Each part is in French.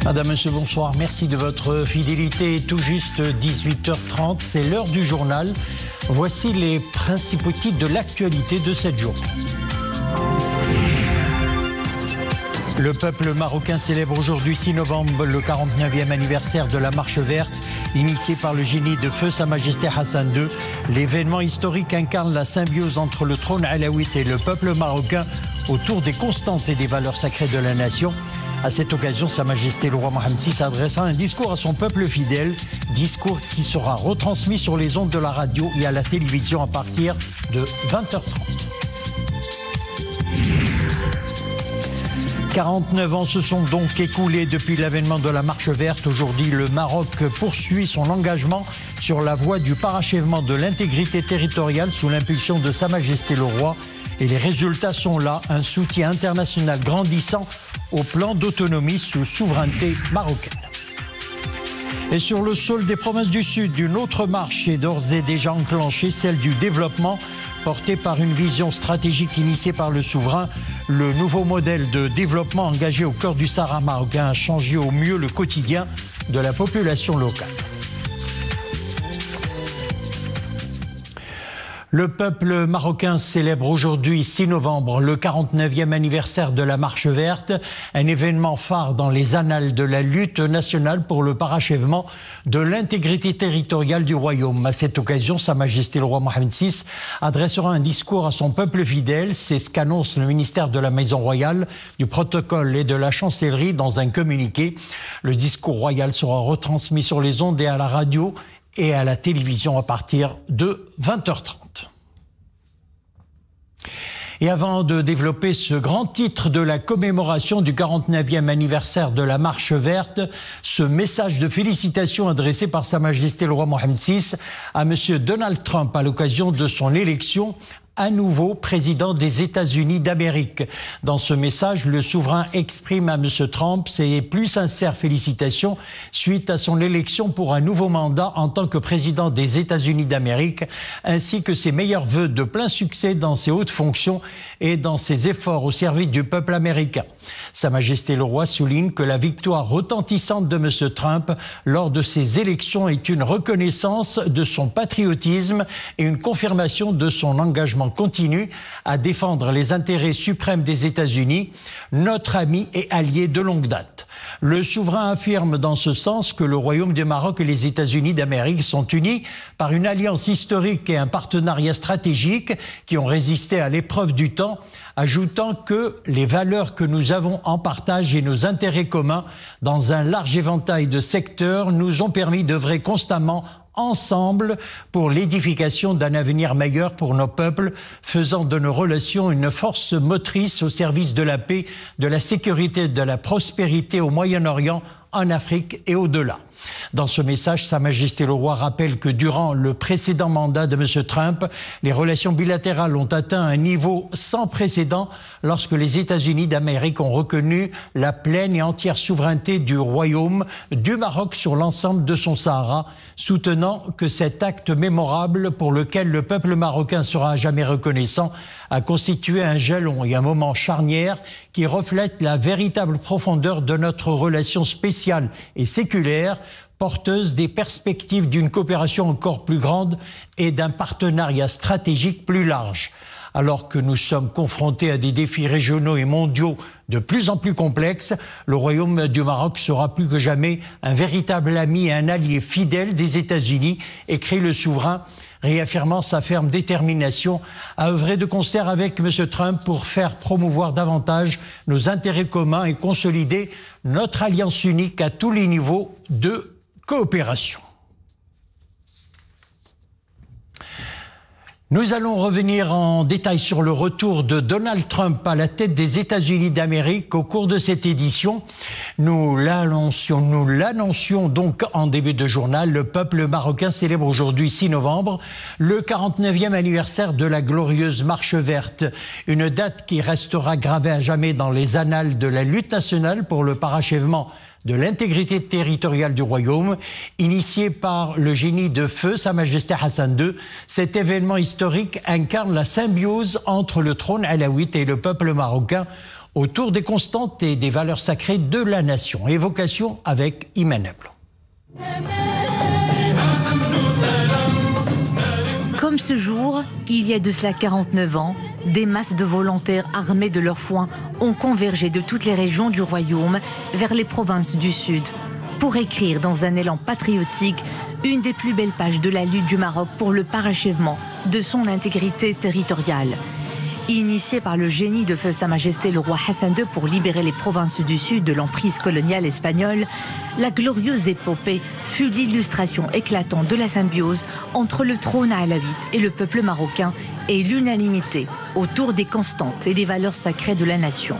Madame, monsieur, bonsoir. Merci de votre fidélité. Tout juste 18h30, c'est l'heure du journal. Voici les principaux titres de l'actualité de cette journée. Le peuple marocain célèbre aujourd'hui 6 novembre le 49e anniversaire de la Marche verte, initiée par le génie de feu Sa Majesté Hassan II. L'événement historique incarne la symbiose entre le trône alaouite et le peuple marocain autour des constantes et des valeurs sacrées de la nation. À cette occasion, Sa Majesté le roi Mohammed VI adressera un discours à son peuple fidèle, discours qui sera retransmis sur les ondes de la radio et à la télévision à partir de 20h30. 49 ans se sont donc écoulés depuis l'avènement de la Marche verte. Aujourd'hui, le Maroc poursuit son engagement sur la voie du parachèvement de l'intégrité territoriale sous l'impulsion de Sa Majesté le roi. Et les résultats sont là, un soutien international grandissant au plan d'autonomie sous souveraineté marocaine. Et sur le sol des provinces du Sud, une autre marche est d'ores et déjà enclenchée, celle du développement, portée par une vision stratégique initiée par le souverain. Le nouveau modèle de développement engagé au cœur du Sahara marocain a changé au mieux le quotidien de la population locale. Le peuple marocain célèbre aujourd'hui, 6 novembre, le 49e anniversaire de la Marche verte, un événement phare dans les annales de la lutte nationale pour le parachèvement de l'intégrité territoriale du royaume. À cette occasion, Sa Majesté le roi Mohammed VI adressera un discours à son peuple fidèle. C'est ce qu'annonce le ministère de la Maison royale, du protocole et de la chancellerie dans un communiqué. Le discours royal sera retransmis sur les ondes et à la radio et à la télévision à partir de 20h30. Et avant de développer ce grand titre de la commémoration du 49e anniversaire de la Marche verte, ce message de félicitations adressé par Sa Majesté le roi Mohammed VI à M. Donald Trump à l'occasion de son élection à nouveau président des États-Unis d'Amérique. Dans ce message, le souverain exprime à M. Trump ses plus sincères félicitations suite à son élection pour un nouveau mandat en tant que président des États-Unis d'Amérique, ainsi que ses meilleurs vœux de plein succès dans ses hautes fonctions et dans ses efforts au service du peuple américain. Sa Majesté le roi souligne que la victoire retentissante de M. Trump lors de ces élections est une reconnaissance de son patriotisme et une confirmation de son engagement continu à défendre les intérêts suprêmes des États-Unis, notre ami et allié de longue date. Le souverain affirme dans ce sens que le Royaume du Maroc et les États-Unis d'Amérique sont unis par une alliance historique et un partenariat stratégique qui ont résisté à l'épreuve du temps, ajoutant que les valeurs que nous avons en partage et nos intérêts communs dans un large éventail de secteurs nous ont permis d'œuvrer constamment ensemble pour l'édification d'un avenir meilleur pour nos peuples, faisant de nos relations une force motrice au service de la paix, de la sécurité, de la prospérité au Moyen-Orient, en Afrique et au-delà. Dans ce message, Sa Majesté le roi rappelle que durant le précédent mandat de M. Trump, les relations bilatérales ont atteint un niveau sans précédent lorsque les États-Unis d'Amérique ont reconnu la pleine et entière souveraineté du Royaume du Maroc sur l'ensemble de son Sahara, soutenant que cet acte mémorable pour lequel le peuple marocain sera à jamais reconnaissant a constitué un jalon et un moment charnière qui reflète la véritable profondeur de notre relation spéciale et séculaire, porteuse des perspectives d'une coopération encore plus grande et d'un partenariat stratégique plus large. Alors que nous sommes confrontés à des défis régionaux et mondiaux de plus en plus complexes, le Royaume du Maroc sera plus que jamais un véritable ami et un allié fidèle des États-Unis, écrit le souverain, réaffirmant sa ferme détermination à œuvrer de concert avec M. Trump pour faire promouvoir davantage nos intérêts communs et consolider notre alliance unique à tous les niveaux de coopération. Nous allons revenir en détail sur le retour de Donald Trump à la tête des États-Unis d'Amérique au cours de cette édition. Nous l'annoncions donc en début de journal. Le peuple marocain célèbre aujourd'hui 6 novembre le 49e anniversaire de la glorieuse Marche verte. Une date qui restera gravée à jamais dans les annales de la lutte nationale pour le parachèvement de l'intégrité territoriale du royaume, initié par le génie de feu, Sa Majesté Hassan II. Cet événement historique incarne la symbiose entre le trône alawite et le peuple marocain autour des constantes et des valeurs sacrées de la nation. Évocation avec Iman Ablo. Comme ce jour, il y a de cela 49 ans, des masses de volontaires armés de leur foin ont convergé de toutes les régions du royaume vers les provinces du Sud pour écrire dans un élan patriotique une des plus belles pages de la lutte du Maroc pour le parachèvement de son intégrité territoriale. Initié par le génie de feu Sa Majesté le roi Hassan II pour libérer les provinces du Sud de l'emprise coloniale espagnole, la glorieuse épopée fut l'illustration éclatante de la symbiose entre le trône alawite et le peuple marocain et l'unanimité autour des constantes et des valeurs sacrées de la nation.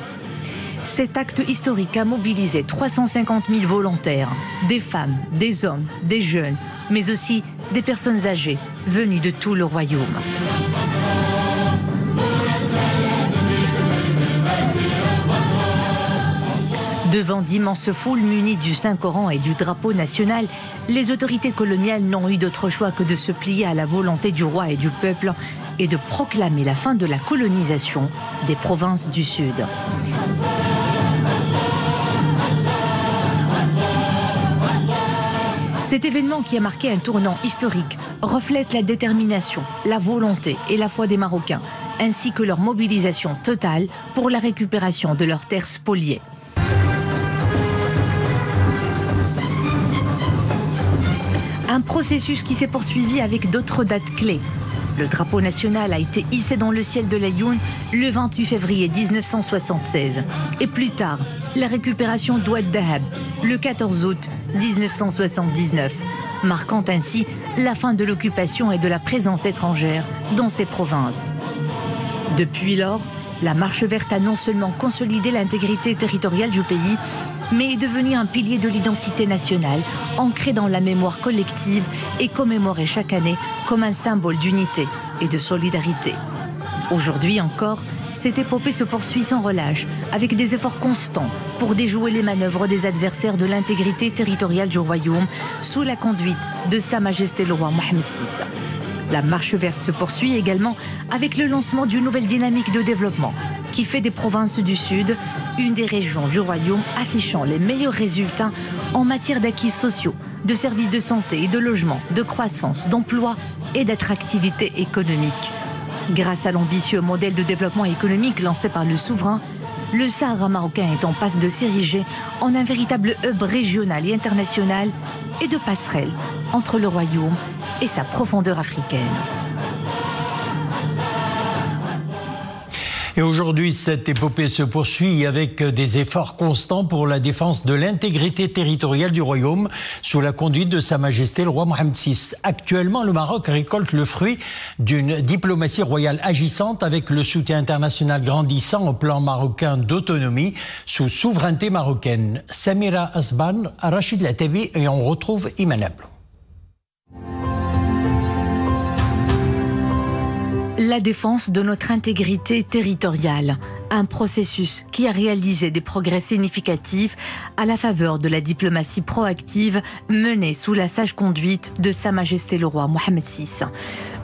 Cet acte historique a mobilisé 350 000 volontaires, des femmes, des hommes, des jeunes, mais aussi des personnes âgées venues de tout le royaume. Devant d'immenses foules munies du Saint-Coran et du drapeau national, les autorités coloniales n'ont eu d'autre choix que de se plier à la volonté du roi et du peuple et de proclamer la fin de la colonisation des provinces du Sud. Cet événement qui a marqué un tournant historique reflète la détermination, la volonté et la foi des Marocains, ainsi que leur mobilisation totale pour la récupération de leurs terres spoliées. Un processus qui s'est poursuivi avec d'autres dates clés. Le drapeau national a été hissé dans le ciel de l'Aïoun le 28 février 1976. Et plus tard, la récupération d'Oued Dahab le 14 août 1979, marquant ainsi la fin de l'occupation et de la présence étrangère dans ces provinces. Depuis lors, la Marche verte a non seulement consolidé l'intégrité territoriale du pays, mais est devenu un pilier de l'identité nationale, ancré dans la mémoire collective et commémoré chaque année comme un symbole d'unité et de solidarité. Aujourd'hui encore, cette épopée se poursuit sans relâche, avec des efforts constants pour déjouer les manœuvres des adversaires de l'intégrité territoriale du royaume, sous la conduite de Sa Majesté le roi Mohamed VI. La marche verte se poursuit également avec le lancement d'une nouvelle dynamique de développement qui fait des provinces du Sud une des régions du royaume affichant les meilleurs résultats en matière d'acquis sociaux, de services de santé et de logement, de croissance, d'emploi et d'attractivité économique. Grâce à l'ambitieux modèle de développement économique lancé par le souverain, le Sahara marocain est en passe de s'ériger en un véritable hub régional et international et de passerelle entre le royaume et sa profondeur africaine. Et aujourd'hui, cette épopée se poursuit avec des efforts constants pour la défense de l'intégrité territoriale du royaume sous la conduite de Sa Majesté le roi Mohamed VI. Actuellement, le Maroc récolte le fruit d'une diplomatie royale agissante avec le soutien international grandissant au plan marocain d'autonomie sous souveraineté marocaine. Samira Asban, Rachid Latabi et on retrouve Iman Ablo. La défense de notre intégrité territoriale, un processus qui a réalisé des progrès significatifs à la faveur de la diplomatie proactive menée sous la sage conduite de Sa Majesté le roi Mohamed VI.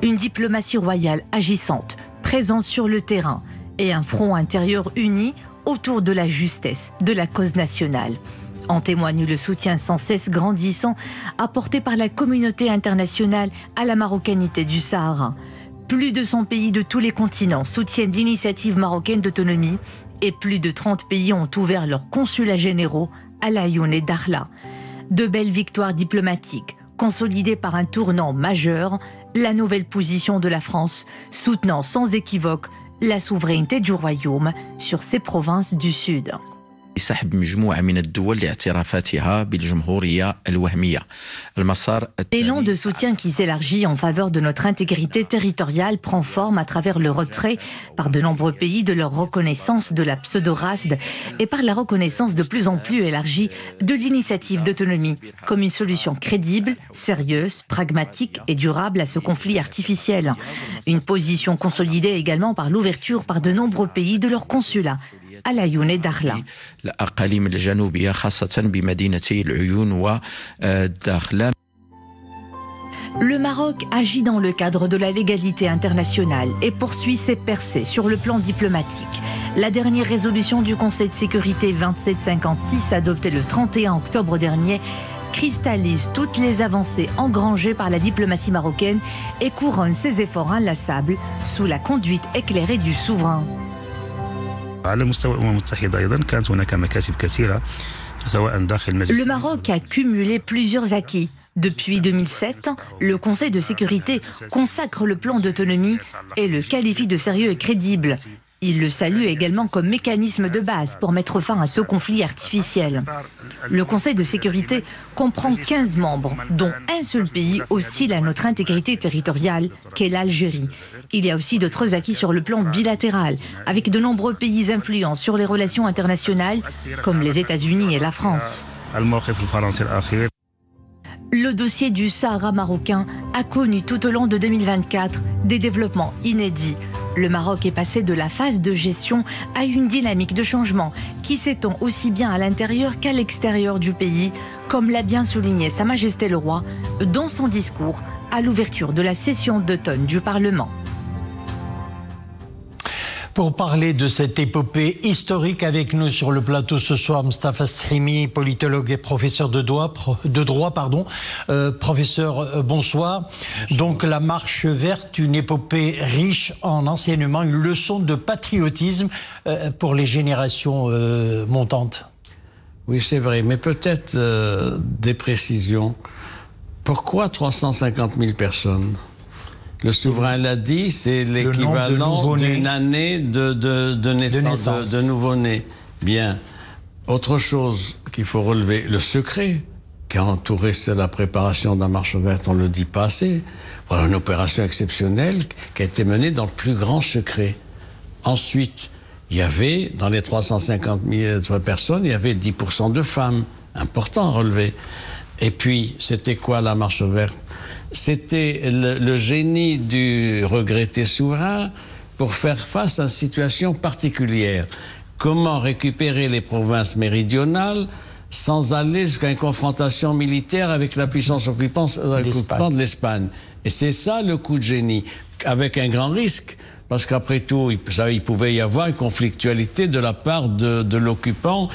Une diplomatie royale agissante, présente sur le terrain et un front intérieur uni autour de la justesse de la cause nationale. En témoigne le soutien sans cesse grandissant apporté par la communauté internationale à la marocanité du Sahara. Plus de 100 pays de tous les continents soutiennent l'initiative marocaine d'autonomie et plus de 30 pays ont ouvert leurs consulats généraux à l'Aïoun et Dakhla. De belles victoires diplomatiques, consolidées par un tournant majeur, la nouvelle position de la France, soutenant sans équivoque la souveraineté du royaume sur ses provinces du Sud. يسحب مجموعة من الدول لاعترافاتها بالجمهورية الوهمية. L'élan de soutien qui s'élargit en faveur de notre intégrité territoriale prend forme à travers le retrait par de nombreux pays de leur reconnaissance de la pseudo-RASD et par la reconnaissance de plus en plus élargie de l'initiative d'autonomie comme une solution crédible, sérieuse, pragmatique et durable à ce conflit artificiel. Une position consolidée également par l'ouverture par de nombreux pays de leurs consulats à Laayoune et Dakhla. الأقاليم الجنوبية خاصة بمدينتي العيون وداخلا. Le Maroc agit dans le cadre de la légalité internationale et poursuit ses percées sur le plan diplomatique. La dernière résolution du Conseil de sécurité 2756, adoptée le 31 octobre dernier, cristallise toutes les avancées engrangées par la diplomatie marocaine et couronne ses efforts inlassables sous la conduite éclairée du souverain. Le Maroc a cumulé plusieurs acquis. Depuis 2007, le Conseil de sécurité consacre le plan d'autonomie et le qualifie de sérieux et crédible. Il le salue également comme mécanisme de base pour mettre fin à ce conflit artificiel. Le Conseil de sécurité comprend 15 membres, dont un seul pays hostile à notre intégrité territoriale, qu'est l'Algérie. Il y a aussi d'autres acquis sur le plan bilatéral, avec de nombreux pays influents sur les relations internationales, comme les États-Unis et la France. Le dossier du Sahara marocain a connu tout au long de 2024 des développements inédits. Le Maroc est passé de la phase de gestion à une dynamique de changement qui s'étend aussi bien à l'intérieur qu'à l'extérieur du pays, comme l'a bien souligné Sa Majesté le Roi dans son discours à l'ouverture de la session d'automne du Parlement. Pour parler de cette épopée historique, avec nous sur le plateau ce soir, Mostafa Sahimi, politologue et professeur de droit. Professeur, bonsoir. Donc la marche verte, une épopée riche en enseignements, une leçon de patriotisme pour les générations montantes. Oui, c'est vrai, mais peut-être des précisions. Pourquoi 350 000 personnes ? Le souverain l'a dit, c'est l'équivalent d'une année de naissance, de nouveau-nés. Bien. Autre chose qu'il faut relever, le secret qui a entouré la préparation de la marche verte, on ne le dit pas assez. Voilà une opération exceptionnelle qui a été menée dans le plus grand secret. Ensuite, il y avait, dans les 350 000 personnes, il y avait 10% de femmes. Important à relever. Et puis, c'était quoi la marche verte ? C'était le génie du regretté souverain pour faire face à une situation particulière. Comment récupérer les provinces méridionales sans aller jusqu'à une confrontation militaire avec la puissance occupante de l'Espagne. Et c'est ça le coup de génie, avec un grand risque. Parce qu'après tout, il pouvait y avoir une conflictualité de la part de l'occupant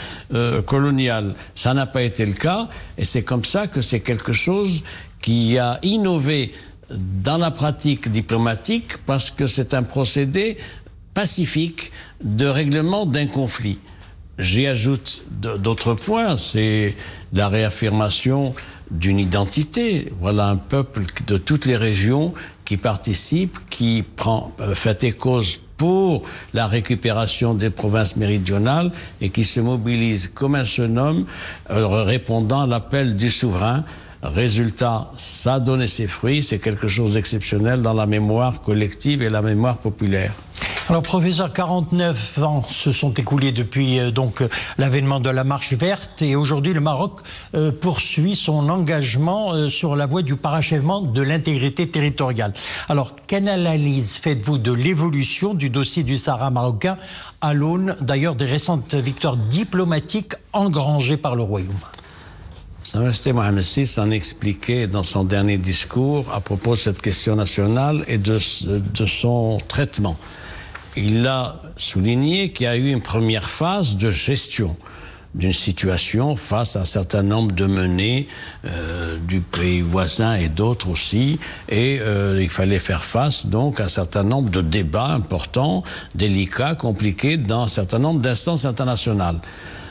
colonial. Ça n'a pas été le cas, et c'est comme ça que c'est quelque chose qui a innové dans la pratique diplomatique, parce que c'est un procédé pacifique de règlement d'un conflit. J'y ajoute d'autres points, c'est la réaffirmation d'une identité. Voilà un peuple de toutes les régions qui participe, qui fait et cause pour la récupération des provinces méridionales et qui se mobilise comme un seul homme, répondant à l'appel du souverain. Résultat, ça a donné ses fruits, c'est quelque chose d'exceptionnel dans la mémoire collective et la mémoire populaire. Alors, professeur, 49 ans se sont écoulés depuis l'avènement de la marche verte, et aujourd'hui le Maroc poursuit son engagement sur la voie du parachèvement de l'intégrité territoriale. Alors, quelle analyse faites-vous de l'évolution du dossier du Sahara marocain à l'aune d'ailleurs des récentes victoires diplomatiques engrangées par le Royaume ? Sa Majesté Mohamed VI en expliquait dans son dernier discours à propos de cette question nationale et de son traitement. Il a souligné qu'il y a eu une première phase de gestion d'une situation face à un certain nombre de menées du pays voisin et d'autres aussi, et il fallait faire face donc à un certain nombre de débats importants, délicats, compliqués dans un certain nombre d'instances internationales.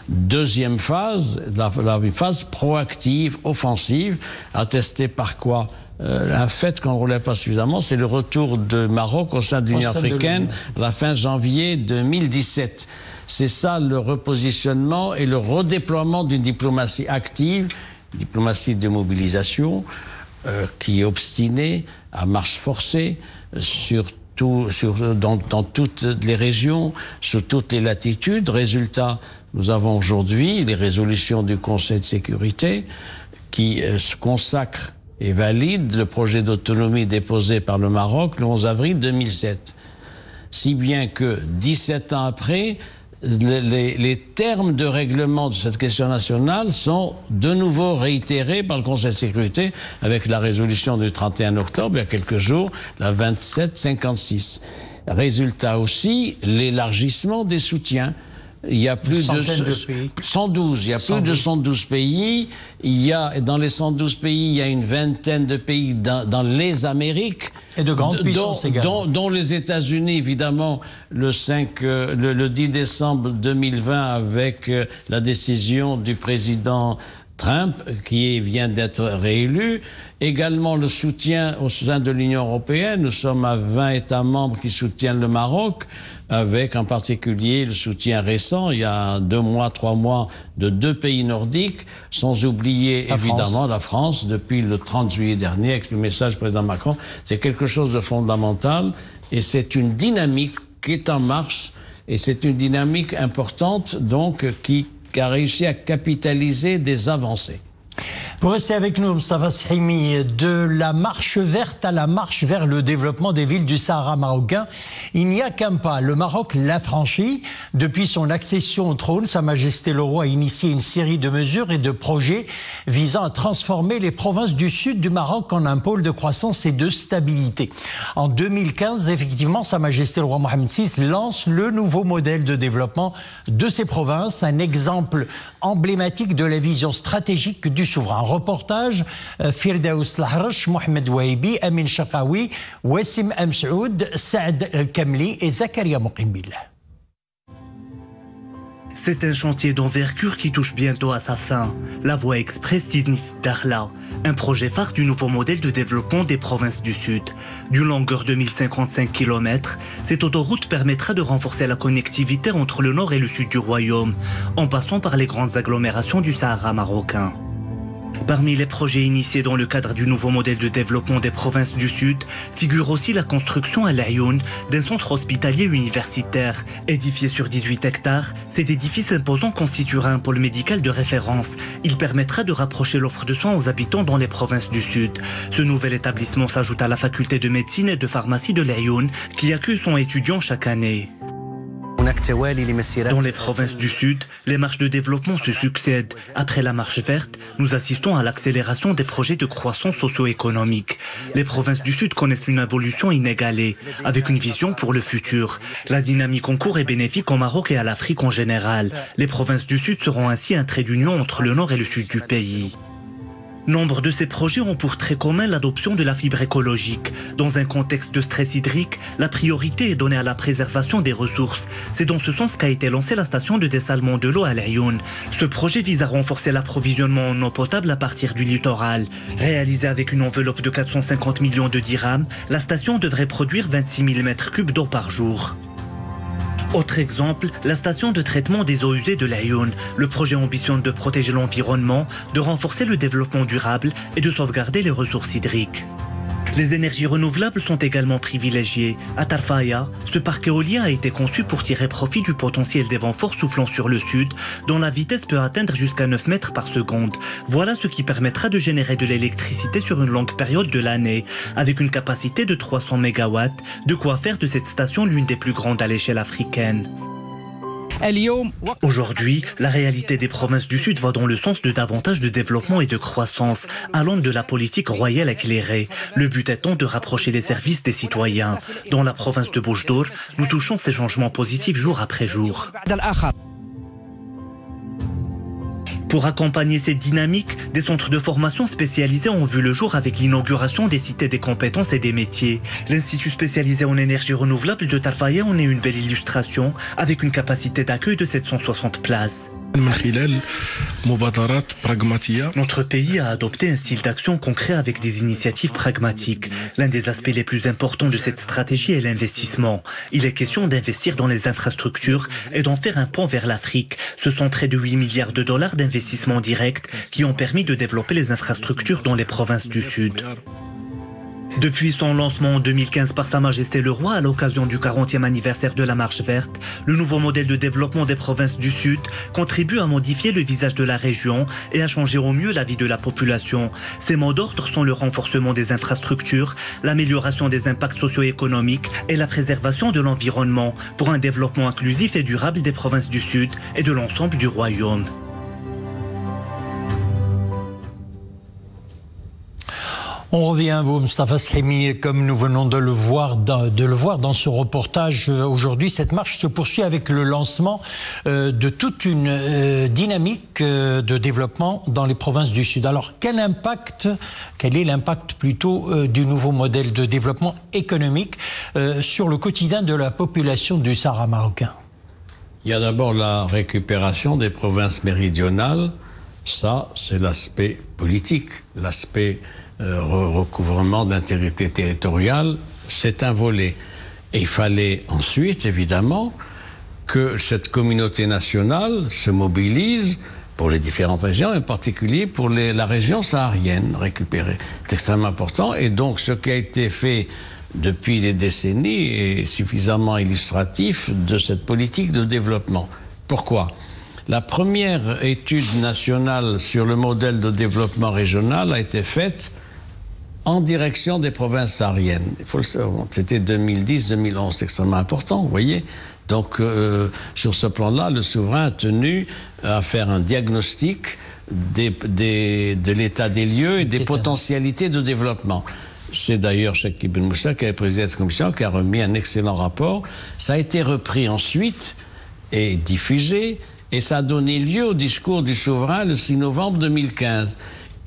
Deuxième phase, la phase proactive, offensive, attestée par quoi ? Un fait qu'on ne relève pas suffisamment, c'est le retour de Maroc au sein de l'Union africaine à la fin janvier 2017. C'est ça le repositionnement et le redéploiement d'une diplomatie active, diplomatie de mobilisation, qui est obstinée, à marche forcée, dans toutes les régions, sur toutes les latitudes. Résultat, nous avons aujourd'hui les résolutions du Conseil de sécurité qui se consacrent et valide le projet d'autonomie déposé par le Maroc le 11 avril 2007. Si bien que 17 ans après, les termes de règlement de cette question nationale sont de nouveau réitérés par le Conseil de sécurité avec la résolution du 31 octobre, il y a quelques jours, la 2756. Résultat aussi, l'élargissement des soutiens. Il y a plus de 112. Il y a plus de 112 pays. Dans les 112 pays, il y a une vingtaine de pays dans les Amériques. Et de grandes puissances également. Dont les États-Unis, évidemment, le 10 décembre 2020, avec la décision du président Trump, qui vient d'être réélu. Également le soutien au sein de l'Union européenne. Nous sommes à 20 États membres qui soutiennent le Maroc, avec en particulier le soutien récent, il y a 2 mois, 3 mois, de 2 pays nordiques, sans oublier évidemment la France, depuis le 30 juillet dernier, avec le message du président Macron. C'est quelque chose de fondamental et c'est une dynamique qui est en marche et c'est une dynamique importante donc qui a réussi à capitaliser des avancées. Pour rester avec nous, Moustapha Sahimi, de la marche verte à la marche vers le développement des villes du Sahara marocain, il n'y a qu'un pas. Le Maroc l'a franchi. Depuis son accession au trône, Sa Majesté le Roi a initié une série de mesures et de projets visant à transformer les provinces du sud du Maroc en un pôle de croissance et de stabilité. En 2015, effectivement, Sa Majesté le Roi Mohamed VI lance le nouveau modèle de développement de ces provinces, un exemple emblématique de la vision stratégique du souverain. Reportage Firdaous Lahrache, Mohamed Wahibi, Amin Chakaoui, Wassim Amsoud, Saad El-Kamli et Zakaria Mouqimbillah. C'est un chantier d'envergure qui touche bientôt à sa fin. La voie express Tiznit-Dakhla, un projet phare du nouveau modèle de développement des provinces du Sud. D'une longueur de 1055 km, cette autoroute permettra de renforcer la connectivité entre le nord et le sud du royaume, en passant par les grandes agglomérations du Sahara marocain. Parmi les projets initiés dans le cadre du nouveau modèle de développement des provinces du Sud, figure aussi la construction à l'Ayoun d'un centre hospitalier universitaire. Édifié sur 18 hectares, cet édifice imposant constituera un pôle médical de référence. Il permettra de rapprocher l'offre de soins aux habitants dans les provinces du Sud. Ce nouvel établissement s'ajoute à la faculté de médecine et de pharmacie de l'Ayoun, qui accueille son étudiant chaque année. Dans les provinces du Sud, les marches de développement se succèdent. Après la marche verte, nous assistons à l'accélération des projets de croissance socio-économique. Les provinces du Sud connaissent une évolution inégalée, avec une vision pour le futur. La dynamique en cours est bénéfique au Maroc et à l'Afrique en général. Les provinces du Sud seront ainsi un trait d'union entre le nord et le sud du pays. Nombre de ces projets ont pour trait commun l'adoption de la fibre écologique. Dans un contexte de stress hydrique, la priorité est donnée à la préservation des ressources. C'est dans ce sens qu'a été lancée la station de dessalement de l'eau à l'Ayoun. Ce projet vise à renforcer l'approvisionnement en eau potable à partir du littoral. Réalisée avec une enveloppe de 450 millions de dirhams, la station devrait produire 26 000 m3 d'eau par jour. Autre exemple, la station de traitement des eaux usées de l'Ayoun. Le projet ambitionne de protéger l'environnement, de renforcer le développement durable et de sauvegarder les ressources hydriques. Les énergies renouvelables sont également privilégiées. À Tarfaya, ce parc éolien a été conçu pour tirer profit du potentiel des vents forts soufflant sur le sud, dont la vitesse peut atteindre jusqu'à 9 mètres par seconde. Voilà ce qui permettra de générer de l'électricité sur une longue période de l'année, avec une capacité de 300 MW, de quoi faire de cette station l'une des plus grandes à l'échelle africaine. Aujourd'hui, la réalité des provinces du Sud va dans le sens de davantage de développement et de croissance, allant de la politique royale éclairée. Le but étant de rapprocher les services des citoyens. Dans la province de Boujdour, nous touchons ces changements positifs jour après jour. Pour accompagner cette dynamique, des centres de formation spécialisés ont vu le jour avec l'inauguration des cités des compétences et des métiers. L'Institut spécialisé en énergie renouvelable de Tarfaya en est une belle illustration, avec une capacité d'accueil de 760 places. Notre pays a adopté un style d'action concret avec des initiatives pragmatiques. L'un des aspects les plus importants de cette stratégie est l'investissement. Il est question d'investir dans les infrastructures et d'en faire un pont vers l'Afrique. Ce sont près de 8 milliards de dollars d'investissements directs qui ont permis de développer les infrastructures dans les provinces du Sud. Depuis son lancement en 2015 par Sa Majesté le Roi à l'occasion du 40e anniversaire de la Marche verte, le nouveau modèle de développement des provinces du Sud contribue à modifier le visage de la région et à changer au mieux la vie de la population. Ces mots d'ordre sont le renforcement des infrastructures, l'amélioration des impacts socio-économiques et la préservation de l'environnement pour un développement inclusif et durable des provinces du Sud et de l'ensemble du royaume. On revient à vous, Moustapha Sahimi, comme nous venons de le voir dans ce reportage aujourd'hui. Cette marche se poursuit avec le lancement de toute une dynamique de développement dans les provinces du Sud. Alors, quel est l'impact plutôt du nouveau modèle de développement économique sur le quotidien de la population du Sahara marocain? Il y a d'abord la récupération des provinces méridionales. Ça, c'est l'aspect politique, l'aspect recouvrement de l'intégrité territoriale, c'est un volet. Et il fallait ensuite, évidemment, que cette communauté nationale se mobilise pour les différentes régions, en particulier pour la région saharienne récupérée. C'est extrêmement important. Et donc, ce qui a été fait depuis des décennies est suffisamment illustratif de cette politique de développement. Pourquoi ? La première étude nationale sur le modèle de développement régional a été faite en direction des provinces sahariennes. Il faut le savoir, c'était 2010-2011, c'est extrêmement important, vous voyez. Donc, sur ce plan-là, le souverain a tenu à faire un diagnostic de l'état des lieux et des potentialités de développement. C'est d'ailleurs Cheikh Ibn Moussa qui avait présidé cette commission, qui a remis un excellent rapport. Ça a été repris ensuite et diffusé, et ça a donné lieu au discours du souverain le 6 novembre 2015,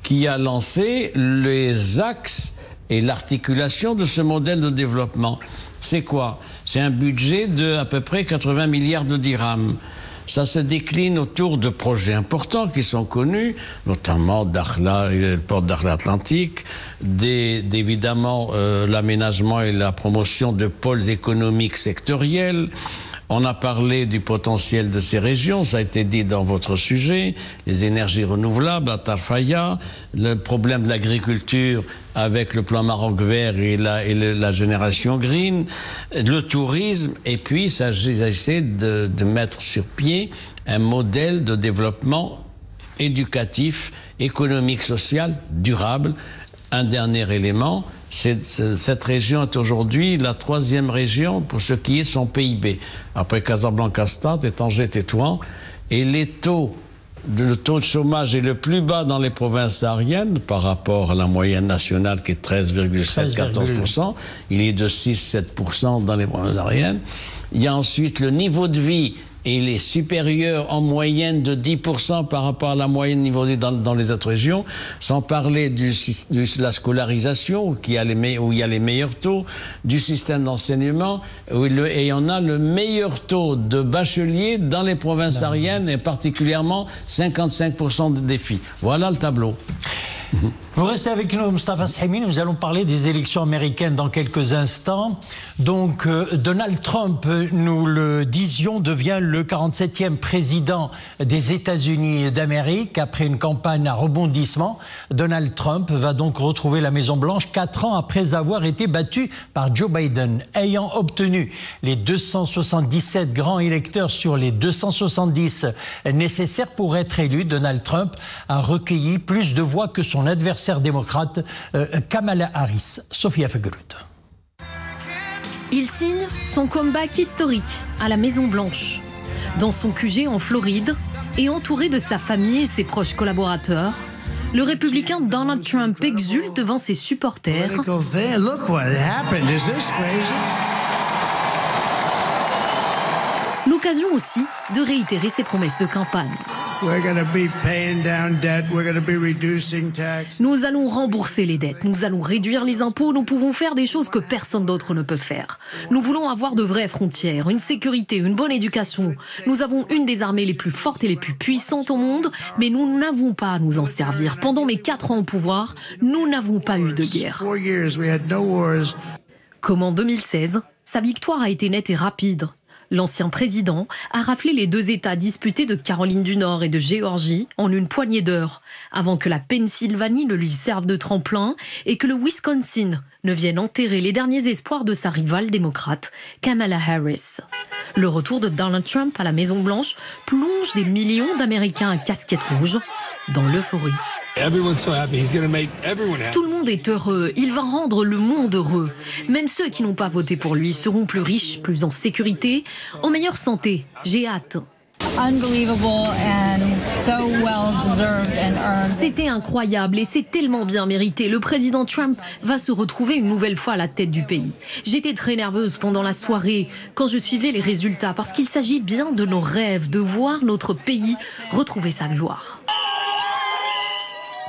qui a lancé les axes et l'articulation de ce modèle de développement. C'est quoi? C'est un budget de à peu près 80 milliards de dirhams. Ça se décline autour de projets importants qui sont connus, notamment Dakhla, le port d'Dakhla Atlantique, évidemment l'aménagement et la promotion de pôles économiques sectoriels. On a parlé du potentiel de ces régions, ça a été dit dans votre sujet, les énergies renouvelables à Tarfaya, le problème de l'agriculture avec le plan Maroc vert et la génération green, le tourisme, et puis il s'agissait de mettre sur pied un modèle de développement éducatif, économique, social, durable. Un dernier élément, cette région est aujourd'hui la 3e région pour ce qui est de son PIB. Après Casablanca-Stade et Tanger-Tétouan. Et le taux de chômage est le plus bas dans les provinces sahariennes par rapport à la moyenne nationale qui est 13,7-14%. Il est de 6-7% dans les provinces sahariennes. Il y a ensuite le niveau de vie. Et il est supérieur en moyenne de 10% par rapport à la moyenne niveau dans les autres régions, sans parler de la scolarisation où il y a les meilleurs taux, du système d'enseignement, et on a le meilleur taux de bacheliers dans les provinces sahariennes, et particulièrement 55% de défis. Voilà le tableau. Vous restez avec nous, Moustapha Sahimi. Nous allons parler des élections américaines dans quelques instants. Donc, Donald Trump, nous le disions, devient le 47e président des États-Unis d'Amérique. Après une campagne à rebondissement, Donald Trump va donc retrouver la Maison-Blanche 4 ans après avoir été battu par Joe Biden. Ayant obtenu les 277 grands électeurs sur les 270 nécessaires pour être élu, Donald Trump a recueilli plus de voix que son adversaire démocrate Kamala Harris. Sophia Fegelut. Il signe son comeback historique à la Maison-Blanche. Dans son QG en Floride et entouré de sa famille et ses proches collaborateurs, le républicain Donald Trump exulte devant ses supporters. L'occasion aussi de réitérer ses promesses de campagne. Nous allons rembourser les dettes, nous allons réduire les impôts, nous pouvons faire des choses que personne d'autre ne peut faire. Nous voulons avoir de vraies frontières, une sécurité, une bonne éducation. Nous avons une des armées les plus fortes et les plus puissantes au monde, mais nous n'avons pas à nous en servir. Pendant mes 4 ans au pouvoir, nous n'avons pas eu de guerre. Comme en 2016, sa victoire a été nette et rapide. L'ancien président a raflé les 2 États disputés de Caroline du Nord et de Géorgie en une poignée d'heures, avant que la Pennsylvanie ne lui serve de tremplin et que le Wisconsin ne vienne enterrer les derniers espoirs de sa rivale démocrate, Kamala Harris. Le retour de Donald Trump à la Maison-Blanche plonge des millions d'Américains à casquette rouge dans l'euphorie. Tout le monde est heureux, il va rendre le monde heureux. Même ceux qui n'ont pas voté pour lui seront plus riches, plus en sécurité, en meilleure santé. J'ai hâte. C'était incroyable et c'est tellement bien mérité. Le président Trump va se retrouver une nouvelle fois à la tête du pays. J'étais très nerveuse pendant la soirée quand je suivais les résultats parce qu'il s'agit bien de nos rêves, de voir notre pays retrouver sa gloire.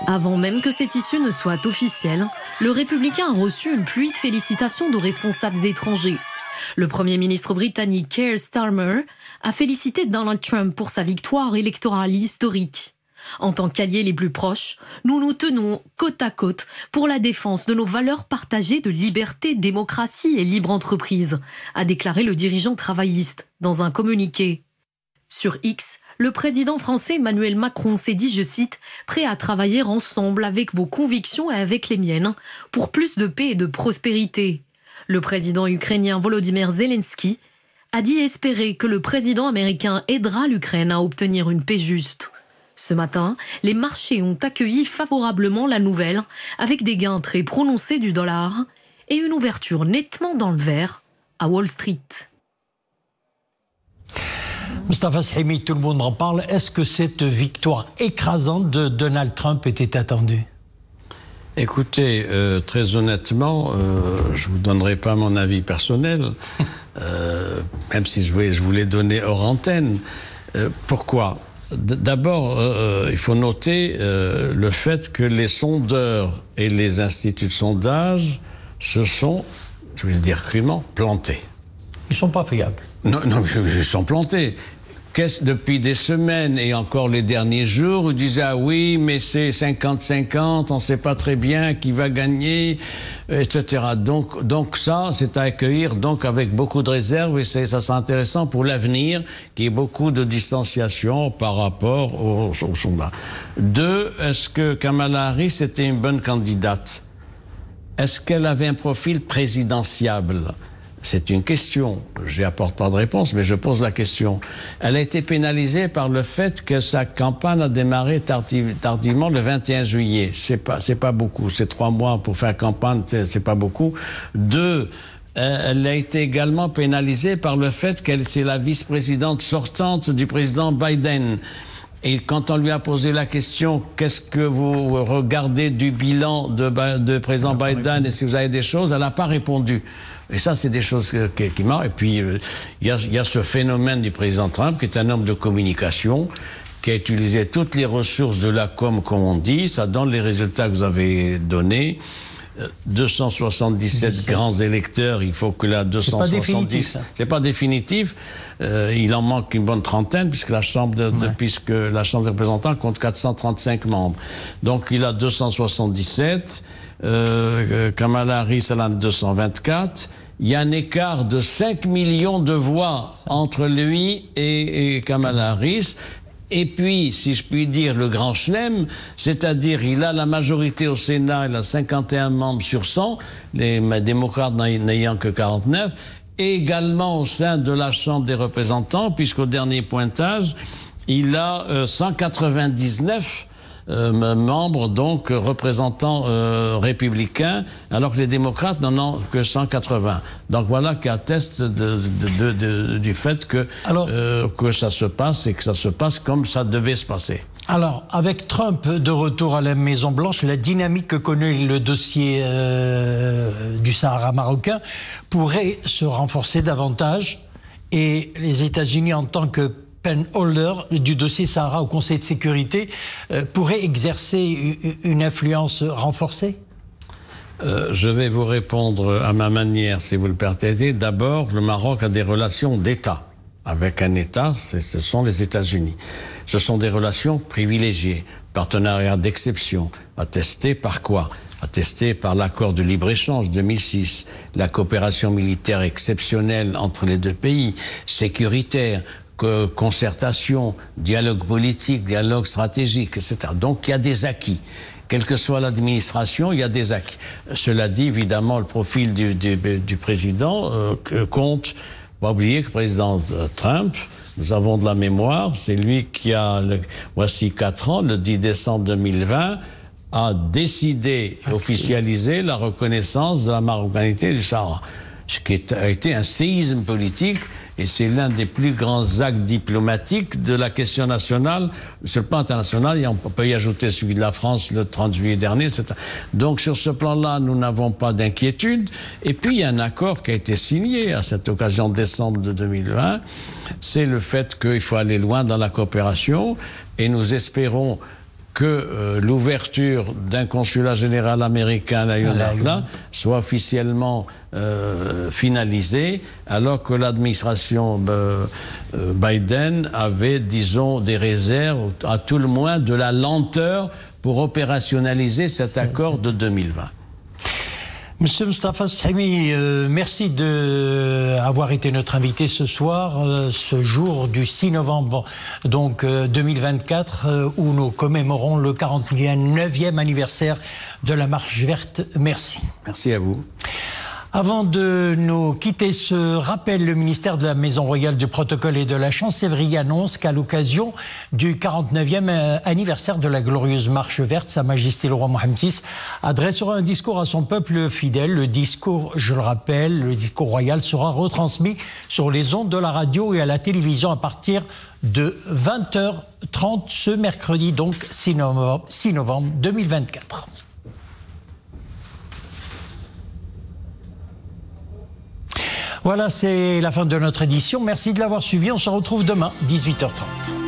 Avant même que cette issue ne soit officielle, le républicain a reçu une pluie de félicitations de responsables étrangers. Le Premier ministre britannique Keir Starmer a félicité Donald Trump pour sa victoire électorale historique. En tant qu'alliés les plus proches, nous nous tenons côte à côte pour la défense de nos valeurs partagées de liberté, démocratie et libre entreprise, a déclaré le dirigeant travailliste dans un communiqué. Sur X, le président français Emmanuel Macron s'est dit, je cite, « prêt à travailler ensemble avec vos convictions et avec les miennes pour plus de paix et de prospérité ». Le président ukrainien Volodymyr Zelensky a dit espérer que le président américain aidera l'Ukraine à obtenir une paix juste. Ce matin, les marchés ont accueilli favorablement la nouvelle avec des gains très prononcés du dollar et une ouverture nettement dans le vert à Wall Street. Mustafa Sahimi, tout le monde en parle. Est-ce que cette victoire écrasante de Donald Trump était attendue? Écoutez, très honnêtement, je ne vous donnerai pas mon avis personnel, même si je voulais donner hors antenne. Pourquoi? D'abord, il faut noter le fait que les sondeurs et les instituts de sondage se sont, je vais le dire crûment, plantés. Ils ne sont pas fiables. Non, ils sont plantés. Depuis des semaines et encore les derniers jours, ils disaient ah oui, mais c'est 50-50, on ne sait pas très bien qui va gagner, etc. Donc ça, c'est à accueillir donc avec beaucoup de réserve et ça c'est intéressant pour l'avenir, qu'il y ait beaucoup de distanciation par rapport au sondage. 2, est-ce que Kamala Harris était une bonne candidate? Est-ce qu'elle avait un profil présidentiable? C'est une question. Je n'apporte pas de réponse, mais je pose la question. Elle a été pénalisée par le fait que sa campagne a démarré tardivement le 21 juillet. C'est pas beaucoup. C'est 3 mois pour faire campagne, c'est pas beaucoup. 2, elle a été également pénalisée par le fait qu'elle c'est la vice-présidente sortante du président Biden. Et quand on lui a posé la question, qu'est-ce que vous regardez du bilan de président Biden et si vous avez des choses, elle n'a pas répondu. Et ça, c'est des choses qui marquent. Et puis, il y a ce phénomène du président Trump, qui est un homme de communication, qui a utilisé toutes les ressources de la com, comme on dit. Ça donne les résultats que vous avez donnés. 277 grands électeurs, il faut que la 270... C'est pas définitif. Il en manque une bonne trentaine, puisque la Chambre des représentants compte 435 membres. Donc, il a 277. Kamala Harris, elle en a 224. Il y a un écart de 5 millions de voix entre lui et Kamala Harris. Et puis, si je puis dire, le grand chelem, c'est-à-dire il a la majorité au Sénat, il a 51 membres sur 100, les démocrates n'ayant que 49, et également au sein de la Chambre des représentants, puisqu'au dernier pointage, il a 199 membres, donc représentants républicains, alors que les démocrates n'en ont que 180. Donc voilà qui atteste du fait que ça se passe et que ça se passe comme ça devait se passer. Alors, avec Trump de retour à la Maison-Blanche, la dynamique que connaît le dossier du Sahara marocain pourrait se renforcer davantage et les États-Unis, en tant que penholder du dossier Sahara au Conseil de sécurité, pourrait exercer une influence renforcée? Je vais vous répondre à ma manière, si vous le permettez. D'abord, le Maroc a des relations d'État avec un État, ce sont les États-Unis. Ce sont des relations privilégiées, partenariats d'exception, attestés par quoi? attesté par l'accord de libre-échange 2006, la coopération militaire exceptionnelle entre les deux pays, sécuritaire, concertation, dialogue politique, dialogue stratégique, etc. Donc il y a des acquis. Quelle que soit l'administration, il y a des acquis. Cela dit, évidemment, le profil du président compte. Pas oublier que le président Trump, nous avons de la mémoire, c'est lui qui a, voici 4 ans, le 10 décembre 2020, a décidé et officialisé la reconnaissance de la marocanité du Sahara, ce qui a été un séisme politique. Et c'est l'un des plus grands actes diplomatiques de la question nationale. Sur le plan international, on peut y ajouter celui de la France le 30 juillet dernier, etc. Donc sur ce plan-là, nous n'avons pas d'inquiétude. Et puis il y a un accord qui a été signé à cette occasion de décembre de 2020. C'est le fait qu'il faut aller loin dans la coopération. Et nous espérons que l'ouverture d'un consulat général américain à Yonagla soit officiellement finalisée, alors que l'administration Biden avait, disons, des réserves, à tout le moins de la lenteur pour opérationnaliser cet accord de 2020. Monsieur Mostafa Sahimi, merci d'avoir été notre invité ce soir, ce jour du 6 novembre donc 2024, où nous commémorons le 49e anniversaire de la Marche verte. Merci. Merci à vous. Avant de nous quitter, ce rappel, le ministère de la Maison Royale du Protocole et de la Chancellerie annonce qu'à l'occasion du 49e anniversaire de la glorieuse Marche verte, Sa Majesté le roi Mohammed VI adressera un discours à son peuple fidèle. Le discours, je le rappelle, le discours royal sera retransmis sur les ondes de la radio et à la télévision à partir de 20h30 ce mercredi, donc 6 novembre 2024. Voilà, c'est la fin de notre édition. Merci de l'avoir suivi. On se retrouve demain, 18h30.